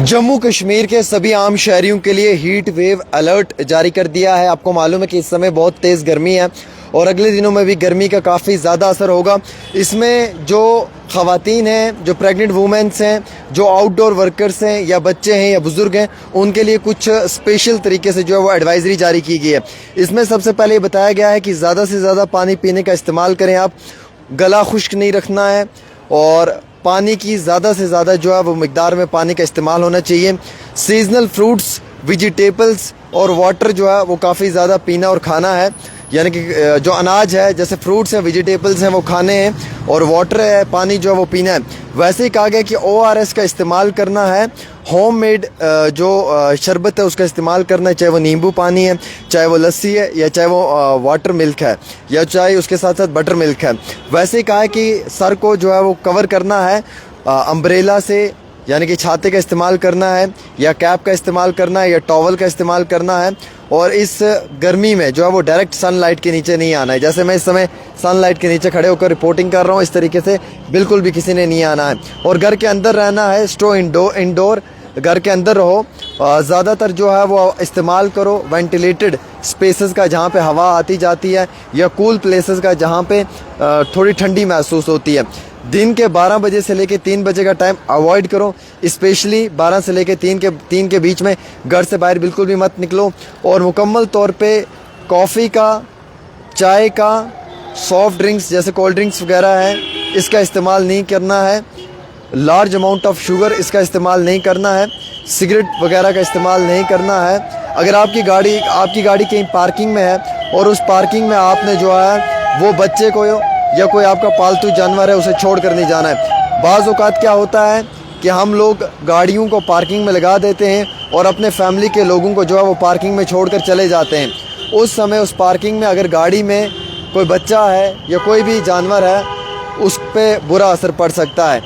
जम्मू कश्मीर के सभी आम शहरियों के लिए हीट वेव अलर्ट जारी कर दिया है। आपको मालूम है कि इस समय बहुत तेज़ गर्मी है और अगले दिनों में भी गर्मी का काफ़ी ज़्यादा असर होगा। इसमें जो ख़वातीन हैं, जो प्रेग्नेंट वुमेंस हैं, जो आउटडोर वर्कर्स हैं या बच्चे हैं या बुज़ुर्ग हैं, उनके लिए कुछ स्पेशल तरीके से जो है वो एडवाइजरी जारी की गई है। इसमें सबसे पहले ये बताया गया है कि ज़्यादा से ज़्यादा पानी पीने का इस्तेमाल करें आप, गला खुश्क नहीं रखना है और पानी की ज़्यादा से ज़्यादा जो है वो मिकदार में पानी का इस्तेमाल होना चाहिए। सीजनल फ्रूट्स, वेजिटेबल्स और वाटर जो है वो काफ़ी ज़्यादा पीना और खाना है, यानी कि जो अनाज है जैसे फ्रूट्स हैं, वेजिटेबल्स हैं वो खाने हैं और वाटर है, पानी जो है वो पीना है। वैसे ही कहा गया कि ORS का इस्तेमाल करना है, होममेड जो शरबत है उसका इस्तेमाल करना है, चाहे वो नींबू पानी है, चाहे वो लस्सी है या चाहे वो वाटर मिल्क है या चाहे उसके साथ साथ बटर मिल्क है। वैसे ही कहा है कि सर को जो है वो कवर करना है अम्ब्रेला से, यानी कि छाते का इस्तेमाल करना है या कैप का इस्तेमाल करना है या टॉवल का इस्तेमाल करना है। और इस गर्मी में जो है वो डायरेक्ट सनलाइट के नीचे नहीं आना है। जैसे मैं इस समय सनलाइट के नीचे खड़े होकर रिपोर्टिंग कर रहा हूँ, इस तरीके से बिल्कुल भी किसी ने नहीं आना है। और घर के अंदर रहना है, स्टो इंडोर घर के अंदर रहो। ज़्यादातर जो है वो इस्तेमाल करो वेंटिलेटेड स्पेसेस का, जहाँ पे हवा आती जाती है, या कूल प्लेसेस का जहाँ पे थोड़ी ठंडी महसूस होती है। दिन के 12 बजे से लेके 3 बजे का टाइम अवॉइड करो, स्पेशली 12 से लेके 3 के बीच में घर से बाहर बिल्कुल भी मत निकलो। और मुकम्मल तौर पे कॉफ़ी का, चाय का, सॉफ्ट ड्रिंक्स जैसे कोल्ड ड्रिंक्स वगैरह है, इसका इस्तेमाल नहीं करना है। लार्ज अमाउंट ऑफ शुगर इसका इस्तेमाल नहीं करना है। सिगरेट वगैरह का इस्तेमाल नहीं करना है। अगर आपकी गाड़ी कहीं पार्किंग में है और उस पार्किंग में आपने जो है वो बच्चे को या कोई आपका पालतू जानवर है उसे छोड़ कर नहीं जाना है। बाज़ औक़ात क्या होता है कि हम लोग गाड़ियों को पार्किंग में लगा देते हैं और अपने फैमिली के लोगों को जो है वो पार्किंग में छोड़कर चले जाते हैं। उस समय उस पार्किंग में अगर गाड़ी में कोई बच्चा है या कोई भी जानवर है, उस पर बुरा असर पड़ सकता है।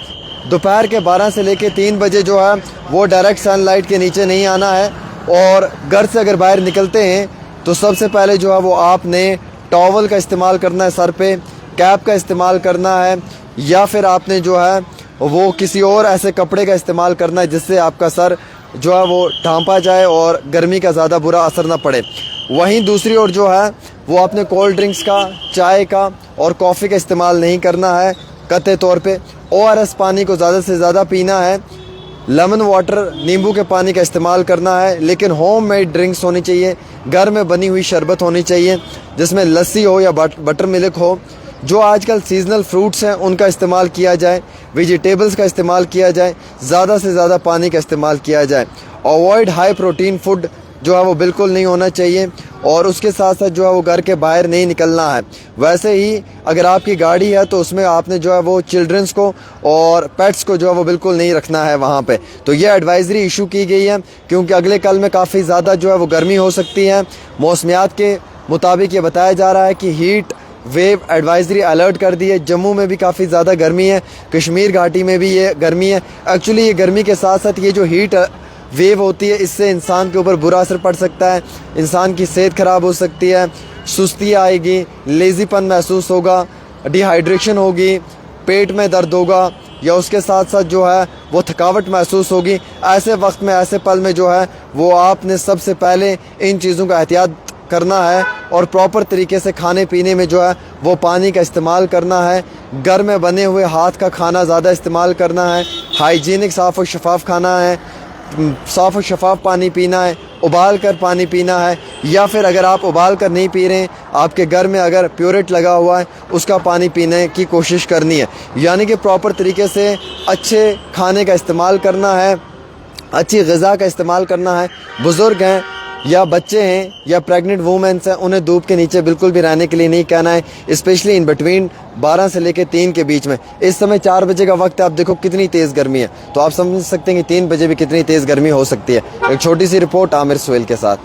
दोपहर के 12 से लेकर 3 बजे जो है वो डायरेक्ट सनलाइट के नीचे नहीं आना है। और घर से अगर बाहर निकलते हैं तो सबसे पहले जो है वो आपने टॉवल का इस्तेमाल करना है, सर पे कैप का इस्तेमाल करना है, या फिर आपने जो है वो किसी और ऐसे कपड़े का इस्तेमाल करना है जिससे आपका सर जो है वो ढांपा जाए और गर्मी का ज़्यादा बुरा असर ना पड़े। वहीं दूसरी ओर जो है वो आपने कोल्ड ड्रिंक्स का, चाय का और कॉफ़ी का इस्तेमाल नहीं करना है कतई तौर पे। ORS पानी को ज़्यादा से ज़्यादा पीना है। लेमन वाटर, नींबू के पानी का इस्तेमाल करना है, लेकिन होम मेड ड्रिंक्स होनी चाहिए, घर में बनी हुई शरबत होनी चाहिए जिसमें लस्सी हो या बटर मिल्क हो। जो आजकल सीजनल फ्रूट्स हैं उनका इस्तेमाल किया जाए, वेजिटेबल्स का इस्तेमाल किया जाए, ज़्यादा से ज़्यादा पानी का इस्तेमाल किया जाए। अवॉइड हाई प्रोटीन फूड जो है वो बिल्कुल नहीं होना चाहिए। और उसके साथ साथ जो है वो घर के बाहर नहीं निकलना है। वैसे ही अगर आपकी गाड़ी है तो उसमें आपने जो है वो चिल्ड्रंस को और पेट्स को जो है वो बिल्कुल नहीं रखना है वहाँ पे। तो ये एडवाइजरी इशू की गई है क्योंकि अगले कल में काफ़ी ज़्यादा जो है वो गर्मी हो सकती है। मौसमियात के मुताबिक ये बताया जा रहा है कि हीट वेव एडवाइजरी अलर्ट कर दी है। जम्मू में भी काफ़ी ज़्यादा गर्मी है, कश्मीर घाटी में भी ये गर्मी है। एक्चुअली ये गर्मी के साथ साथ ये जो हीट वेव होती है इससे इंसान के ऊपर बुरा असर पड़ सकता है, इंसान की सेहत ख़राब हो सकती है, सुस्ती आएगी, लेज़ीपन महसूस होगा, डिहाइड्रेशन होगी, पेट में दर्द होगा, या उसके साथ साथ जो है वो थकावट महसूस होगी। ऐसे वक्त में, ऐसे पल में जो है वो आपने सबसे पहले इन चीज़ों का एहतियात करना है और प्रॉपर तरीके से खाने पीने में जो है वो पानी का इस्तेमाल करना है। घर में बने हुए हाथ का खाना ज़्यादा इस्तेमाल करना है, हाइजीनिक साफ़ और शफाफ खाना है, साफ़ और शफाफ पानी पीना है, उबाल कर पानी पीना है, या फिर अगर आप उबाल कर नहीं पी रहे हैं, आपके घर में अगर प्योरेट लगा हुआ है उसका पानी पीने की कोशिश करनी है। यानी कि प्रॉपर तरीके से अच्छे खाने का इस्तेमाल करना है, अच्छी ग़िज़ा का इस्तेमाल करना है। बुज़ुर्ग हैं या बच्चे हैं या प्रेग्नेंट वूमेंस हैं, उन्हें धूप के नीचे बिल्कुल भी रहने के लिए नहीं कहना है, स्पेशली इन बिटवीन 12 से लेकर 3 के बीच में। इस समय 4 बजे का वक्त है, आप देखो कितनी तेज़ गर्मी है, तो आप समझ सकते हैं कि 3 बजे भी कितनी तेज़ गर्मी हो सकती है। एक छोटी सी रिपोर्ट आमिर सुहेल के साथ।